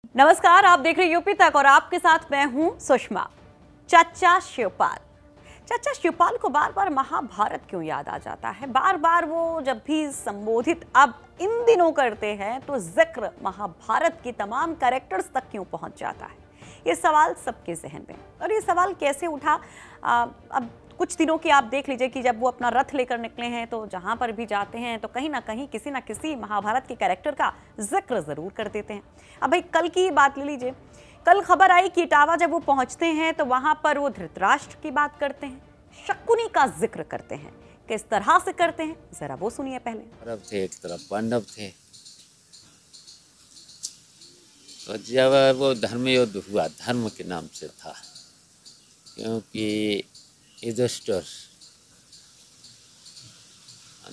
नमस्कार, आप देख रहे हैं यूपी तक और आपके साथ मैं हूं सुषमा। चचा शिवपाल। चचा शिवपाल को बार बार महाभारत क्यों याद आ जाता है? बार बार वो जब भी संबोधित अब इन दिनों करते हैं तो जिक्र महाभारत की तमाम कैरेक्टर्स तक क्यों पहुंच जाता है? ये सवाल सबके जहन में। और ये सवाल कैसे उठा? अब कुछ दिनों की आप देख लीजिए कि जब वो अपना रथ लेकर निकले हैं तो जहां पर भी जाते हैं तो कहीं ना कहीं किसी ना किसी महाभारत के कैरेक्टर का जिक्र जरूर कर देते हैं। अब भाई कल की बात ले लीजिए। कल खबर आई कि इटावा जब वो पहुंचते हैं तो वहां पर वो धृतराष्ट्र की बात करते हैं, शकुनी का जिक्र करते हैं। किस तरह से करते हैं जरा वो सुनिए पहले। कौरव थे, एक तरफ पांडव थे। तो जब वो धर्म युद्ध हुआ, धर्म के नाम से था, क्योंकि युधिष्ठिर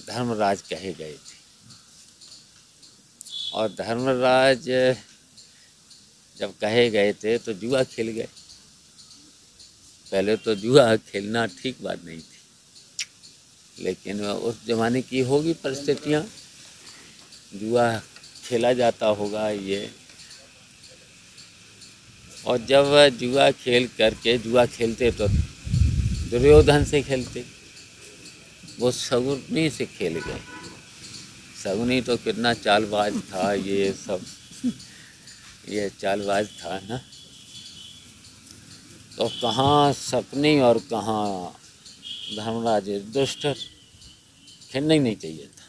धर्मराज कहे गए थे और धर्मराज जब कहे गए थे तो जुआ खेल गए। पहले तो जुआ खेलना ठीक बात नहीं थी, लेकिन उस जमाने की होगी परिस्थितियाँ, जुआ खेला जाता होगा ये। और जब जुआ खेल करके जुआ खेलते तो दुर्योधन से खेलते, वो शकुनी से खेल गए। शकुनी तो कितना चालबाज था, ये सब ये चालबाज था ना। तो कहाँ शकुनी और कहाँ धर्मराज युधिष्ठिर, खेलना ही नहीं चाहिए था।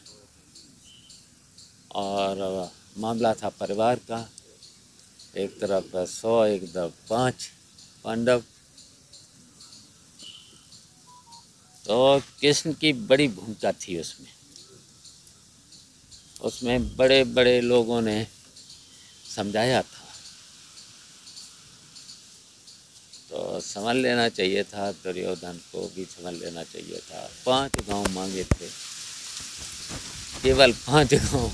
और मामला था परिवार का, एक तरफ 100 एक तरफ 5 पांडव। तो कृष्ण की बड़ी भूमिका थी उसमें। उसमें बड़े बड़े लोगों ने समझाया था, तो समझ लेना चाहिए था, दुर्योधन को भी समझ लेना चाहिए था। 5 गांव मांगे थे, केवल 5 गांव।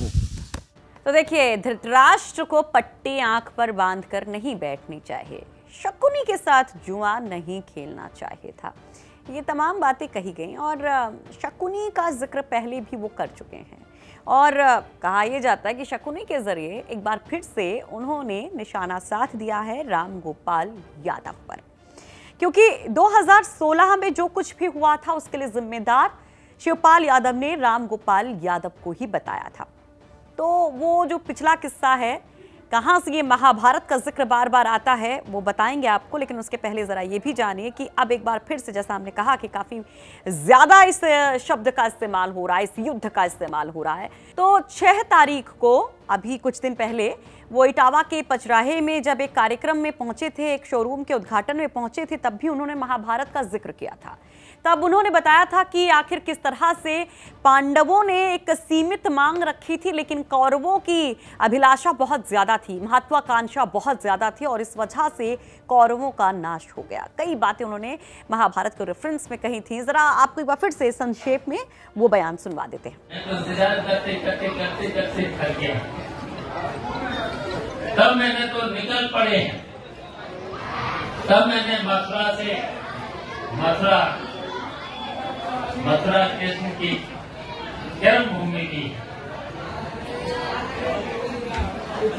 तो देखिए, धृतराष्ट्र को पट्टी आंख पर बांधकर नहीं बैठनी चाहिए, शकुनी के साथ जुआ नहीं खेलना चाहिए था। ये तमाम बातें कही गई और शकुनी का जिक्र पहले भी वो कर चुके हैं। और कहा यह जाता है कि शकुनी के जरिए एक बार फिर से उन्होंने निशाना साध दिया है राम गोपाल यादव पर, क्योंकि 2016 में जो कुछ भी हुआ था उसके लिए जिम्मेदार शिवपाल यादव ने राम गोपाल यादव को ही बताया था। तो वो जो पिछला किस्सा है, कहाँ से ये महाभारत का जिक्र बार बार आता है, वो बताएंगे आपको। लेकिन उसके पहले जरा ये भी जानिए कि अब एक बार फिर से, जैसा हमने कहा कि काफी ज्यादा इस शब्द का इस्तेमाल हो रहा है, इस युद्ध का इस्तेमाल हो रहा है। तो 6 तारीख को, अभी कुछ दिन पहले, वो इटावा के पचराहे में जब एक कार्यक्रम में पहुंचे थे, एक शोरूम के उद्घाटन में पहुंचे थे, तब भी उन्होंने महाभारत का जिक्र किया था। तब उन्होंने बताया था कि आखिर किस तरह से पांडवों ने एक सीमित मांग रखी थी, लेकिन कौरवों की अभिलाषा बहुत ज्यादा थी, महत्वाकांक्षा बहुत ज्यादा थी, और इस वजह से कौरवों का नाश हो गया। कई बातें उन्होंने महाभारत के रेफरेंस में कही थी। जरा आपको एक बार फिर से संक्षेप में वो बयान सुनवा देते हैं। तब मैंने तो निकल पड़े, तब मैंने मथुरा कृष्ण की जन्म भूमि की।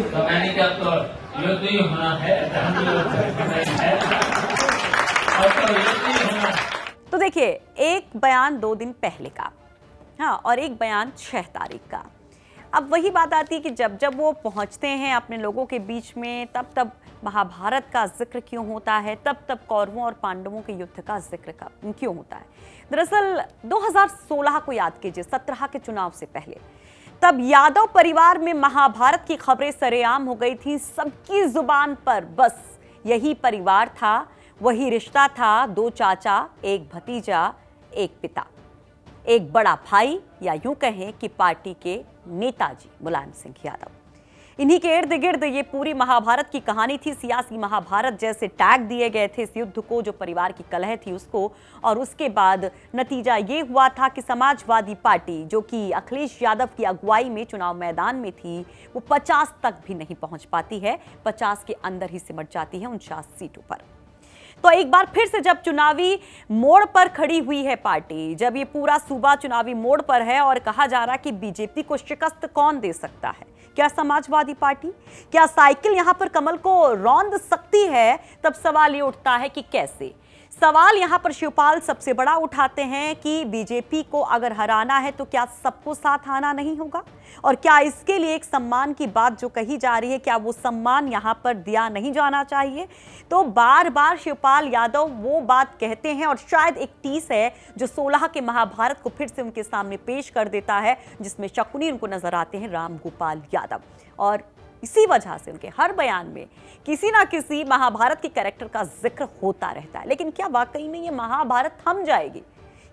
तो मैंने कहा तो युद्ध ही होना है, धर्म युद्ध है, और तो युद्ध ही होना। तो देखिए, एक बयान 2 दिन पहले का, हाँ, और एक बयान 6 तारीख का। अब वही बात आती है कि जब जब वो पहुंचते हैं अपने लोगों के बीच में, तब तब महाभारत का जिक्र क्यों होता है, तब तब कौरवों और पांडवों के युद्ध का जिक्र क्यों होता है। दरअसल 2016 को याद कीजिए, 17 के चुनाव से पहले, तब यादव परिवार में महाभारत की खबरें सरेआम हो गई थी। सबकी जुबान पर बस यही परिवार था, वही रिश्ता था, 2 चाचा, एक भतीजा, एक पिता, एक बड़ा भाई, या यूं कहें कि पार्टी के नेताजी मुलायम सिंह यादव। इन्हीं के इर्द गिर्द ये पूरी महाभारत की कहानी थी। सियासी महाभारत जैसे टैग दिए गए थे इस युद्ध को, जो परिवार की कलह थी उसको। और उसके बाद नतीजा ये हुआ था कि समाजवादी पार्टी, जो कि अखिलेश यादव की अगुवाई में चुनाव मैदान में थी, वो 50 तक भी नहीं पहुंच पाती है, 50 के अंदर ही सिमट जाती है 49 सीटों पर। तो एक बार फिर से जब चुनावी मोड़ पर खड़ी हुई है पार्टी, जब ये पूरा सूबा चुनावी मोड़ पर है और कहा जा रहा है कि बीजेपी को शिकस्त कौन दे सकता है, क्या समाजवादी पार्टी, क्या साइकिल यहां पर कमल को रौंद सकती है? तब सवाल ये उठता है कि कैसे। सवाल यहां पर शिवपाल सबसे बड़ा उठाते हैं कि बीजेपी को अगर हराना है तो क्या सबको साथ आना नहीं होगा, और क्या इसके लिए एक सम्मान की बात जो कही जा रही है, क्या वो सम्मान यहां पर दिया नहीं जाना चाहिए? तो बार बार शिवपाल यादव वो बात कहते हैं और शायद एक टीस है जो 16 के महाभारत को फिर से उनके सामने पेश कर देता है, जिसमें शकुनी उनको नजर आते हैं राम गोपाल यादव। और इसी वजह से उनके हर बयान में किसी ना किसी महाभारत के कैरेक्टर का जिक्र होता रहता है। लेकिन क्या वाकई में ये महाभारत थम जाएगी,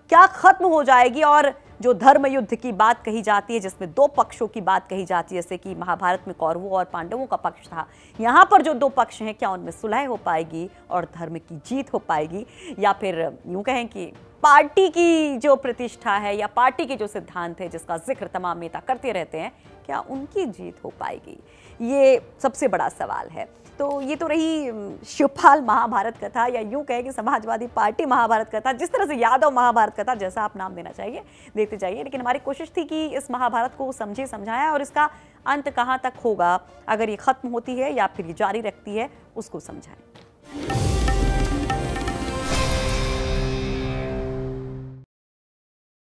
क्या खत्म हो जाएगी? और जो धर्म युद्ध की बात कही जाती है, जिसमें दो पक्षों की बात कही जाती है, जैसे कि महाभारत में कौरवों और पांडवों का पक्ष था, यहाँ पर जो दो पक्ष हैं, क्या उनमें सुलह हो पाएगी और धर्म की जीत हो पाएगी, या फिर यूं कहें कि पार्टी की जो प्रतिष्ठा है या पार्टी के जो सिद्धांत है जिसका जिक्र तमाम नेता करते रहते हैं, क्या उनकी जीत हो पाएगी? ये सबसे बड़ा सवाल है। तो ये तो रही शिवपाल महाभारत कथा, या यूं कहें कि समाजवादी पार्टी महाभारत कथा, जिस तरह से यादव महाभारत कथा, जैसा आप नाम देना चाहिए देते जाइए। लेकिन हमारी कोशिश थी कि इस महाभारत को समझे समझाया, और इसका अंत कहाँ तक होगा, अगर ये खत्म होती है या फिर ये जारी रखती है, उसको समझाएं।